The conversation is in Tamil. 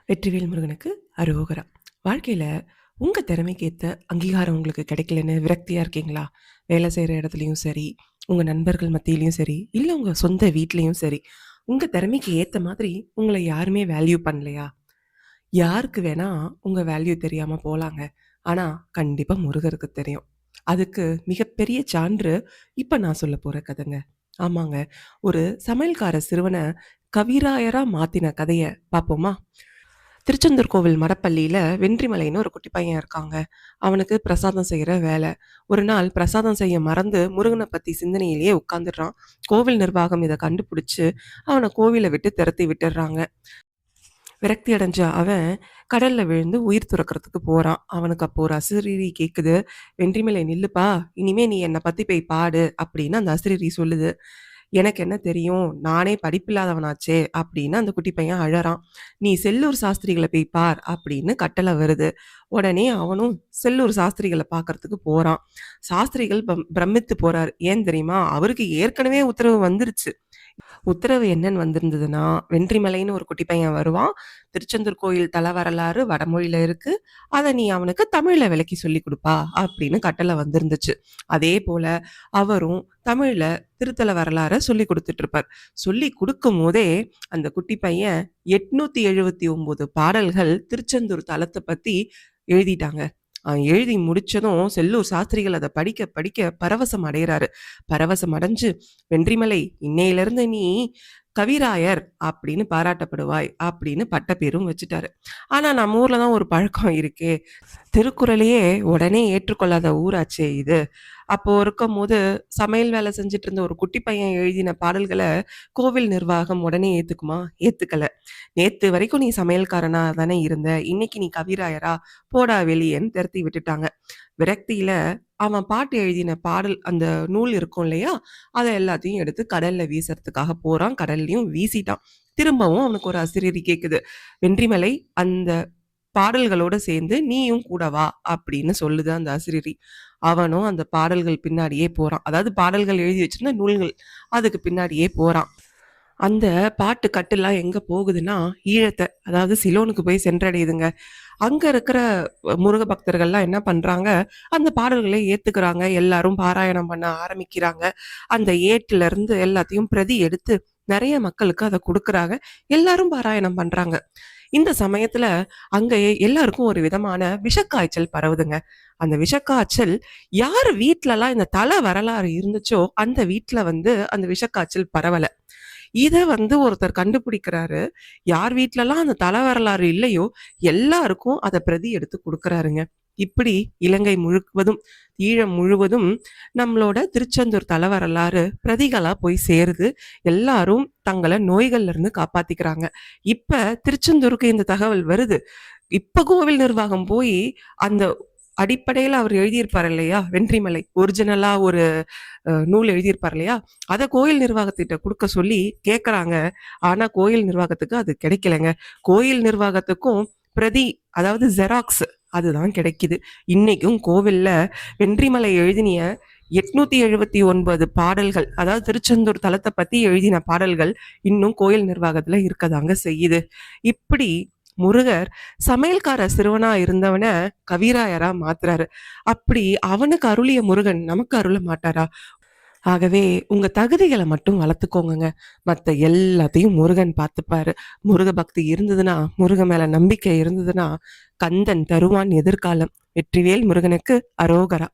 வெற்றிவேல் முருகனுக்கு அரோகரா. வாழ்க்கையில உங்க திறமைக்கு ஏத்த அங்கீகாரம் உங்களுக்கு கிடைக்கலன்னு விரக்தியா இருக்கீங்களா? வேலை செய்ற இடத்துலயும் சரி, உங்க நண்பர்கள் மத்தியிலயும் சரி, இல்ல உங்க சொந்த வீட்லயும் சரி, உங்க திறமைக்கு ஏத்த மாதிரி உங்கள யாருமே வேல்யூ பண்ணலையா? யாருக்கு வேணா உங்க வேல்யூ தெரியாம போலாங்க. ஆனா, கண்டிப்பா முருகருக்கு தெரியும். அதுக்கு மிகப்பெரிய சான்று இப்ப நான் சொல்லப் போற கதைங்க. ஆமாங்க. ஒரு சமையல்கார சிறுவன கவிராயரா மாத்தின கதைய பாப்போமா? திருச்செந்தூர் கோவில் மடப்பள்ளியில வென்றிமலைன்னு ஒரு குட்டி பையன் இருக்காங்க. அவனுக்கு பிரசாதம் செய்யற வேலை. ஒரு நாள் பிரசாதம் செய்ய மறந்து முருகனை பத்தி சிந்தனையிலேயே உட்கார்ந்துடுறான். கோவில் நிர்வாகம் இதை கண்டுபிடிச்சு அவனை கோவிலை விட்டு துரத்தி விட்டுடுறாங்க. விரக்தி அடைஞ்ச அவன் கடல்ல விழுந்து உயிர் துறக்கிறதுக்கு போறான். அவனுக்கு அப்போ ஒரு அசிரீரி கேக்குது. வென்றிமலை நில்லுப்பா, இனிமே நீ என்னை பத்தி போய் பாடு அப்படின்னு அந்த அசிரீரி சொல்லுது. எனக்கு என்ன தெரியும், நானே படிப்பில்லாதவனாச்சே அப்படின்னு அந்த குட்டி பையன் அழறான். நீ செல்லூர் சாஸ்திரிகளை போய் பார் அப்படின்னு கட்டளை வருது. உடனே அவனும் செல்லூர் சாஸ்திரிகளை பார்க்கறதுக்கு போறான். சாஸ்திரிகள் பிரமித்து போறார். ஏன் தெரியுமா? அவருக்கு ஏற்கனவே உத்தரவு வந்துருச்சு. உத்தரவு என்னன்னு வந்திருந்ததுன்னா, வென்றிமலைன்னு ஒரு குட்டி பையன் வருவான். திருச்செந்தூர் கோயில் தல வரலாறு வடமொழியில இருக்கு. அத நீ அவனுக்கு தமிழ்ல விளக்கி சொல்லிக் குடுப்பா அப்படின்னு கட்டளை வந்திருந்துச்சு. அதே போல அவரும் தமிழ்ல திருத்தல வரலாற சொல்லி கொடுத்துட்டு இருப்பார். சொல்லி கொடுக்கும் போதே அந்த குட்டி பையன் 879 பாடல்கள் திருச்செந்தூர் தலத்தை பத்தி எழுதிட்டாங்க. எழுதி முடிச்சதும் செல்லூர் சாஸ்திரிகள் அதை படிக்க படிக்க பரவசம் அடைகிறாரு. பரவசம் அடைஞ்சு, வென்றிமலை, இன்னையிலிருந்து நீ கவிராயர் அப்படின்னு பாராட்டப்படுவாய் அப்படின்னு பட்ட பேரும் வச்சுட்டாரு. ஆனா நம்ம ஊர்ல தான் ஒரு பழக்கம் இருக்கே, திருக்குறளையே உடனே ஏற்றுக்கொள்ளாத ஊராச்சே இது. அப்போ இருக்கும் போது சமையல் வேலை செஞ்சுட்டு இருந்த ஒரு குட்டி பையன் எழுதின பாடல்களை கோவில் நிர்வாகம் உடனே ஏத்துக்குமா? ஏத்துக்கல. நேத்து வரைக்கும் நீ சமையல்காரனா தானே இருந்த, இன்னைக்கு நீ கவிராயரா, போடா வெளியேன்னு திரத்தி விட்டுட்டாங்க. விரக்தியில அவன் பாட்டு எழுதின பாடல் அந்த நூல் இருக்கும் இல்லையா, அதை எல்லாத்தையும் எடுத்து கடல்ல வீசறதுக்காக போறான். கடல்லையும் வீசிட்டான். திரும்பவும் அவனுக்கு ஒரு அசிரீரி கேக்குது. வென்றிமலை, அந்த பாடல்களோட சேர்ந்து நீயும் கூட வா அப்படின்னு சொல்லுது அந்த அசிரீரி. அவனும் அந்த பாடல்கள் பின்னாடியே போறான். அதாவது பாடல்கள் எழுதி வச்சிருந்த நூல்கள், அதுக்கு பின்னாடியே போறான். அந்த பாட்டு கட்டுலாம் எங்க போகுதுன்னா ஈழத்தை, அதாவது சிலோனுக்கு போய் சென்றடையுதுங்க. அங்க இருக்கிற முருக பக்தர்கள்லாம் என்ன பண்றாங்க, அந்த பாடல்களை ஏத்துக்கிறாங்க. எல்லாரும் பாராயணம் பண்ண ஆரம்பிக்கிறாங்க. அந்த ஏட்டுல இருந்து எல்லாத்தையும் பிரதி எடுத்து நிறைய மக்களுக்கு அதை கொடுக்கறாங்க. எல்லாரும் பாராயணம் பண்றாங்க. இந்த சமயத்துல அங்க எல்லாருக்கும் ஒரு விதமான விஷக்காய்ச்சல் பரவுதுங்க. அந்த விஷக்காய்ச்சல் யார் வீட்டுலலாம் இந்த தல வரலாறு இருந்துச்சோ அந்த வீட்டுல அந்த விஷக்காய்ச்சல் பரவல. இத ஒருத்தர் கண்டுபிடிக்கிறாரு. யார் வீட்லலாம் அந்த தல வரலாறு இல்லையோ எல்லாருக்கும் அதை பிரதி எடுத்து கொடுக்கறாருங்க. இப்படி இலங்கை முழுவதும், ஈழம் முழுவதும் நம்மளோட திருச்செந்தூர் தல வரலாறு பிரதிகளா போய் சேருது. எல்லாரும் தங்களை நோய்கள்ல இருந்து காப்பாத்திக்கிறாங்க. இப்ப திருச்செந்தூருக்கு இந்த தகவல் வருது. இப்ப கோவில் நிர்வாகம் போய் அந்த அடிப்படையில அவர் எழுதியிருப்பார் இல்லையா, வென்றிமலை ஒரிஜினலா ஒரு நூல் எழுதியிருப்பார் இல்லையா, அதை கோயில் நிர்வாகத்திட்ட கொடுக்க சொல்லி கேட்கறாங்க. ஆனா கோயில் நிர்வாகத்துக்கு அது கிடைக்கலங்க. கோயில் நிர்வாகத்துக்கும் பிரதி, அதாவது ஜெராக்ஸ், அதுதான் கிடைக்குது. இன்னைக்கும் கோவில்ல வென்றிமலை எழுதினிய 879 பாடல்கள், அதாவது திருச்செந்தூர் தலத்தை பத்தி எழுதின பாடல்கள் இன்னும் கோயில் நிர்வாகத்துல இருக்கதாங்க செய்யுது. இப்படி முருகர் சமையல்கார சிறுவனா இருந்தவன கவிராயரா மாத்துறாரு. அப்படி அவனுக்கு அருளிய முருகன் நமக்கு அருள மாட்டாரா? ஆகவே உங்க தகுதிகளை மட்டும் வளர்த்துக்கோங்க. மத்த எல்லாத்தையும் முருகன் பார்த்துப்பாரு. முருக பக்தி இருந்ததுன்னா, முருக மேல நம்பிக்கை இருந்ததுன்னா, கந்தன் தருவான் எதிர்காலம். வெற்றிவேல் முருகனுக்கு அரோகரா.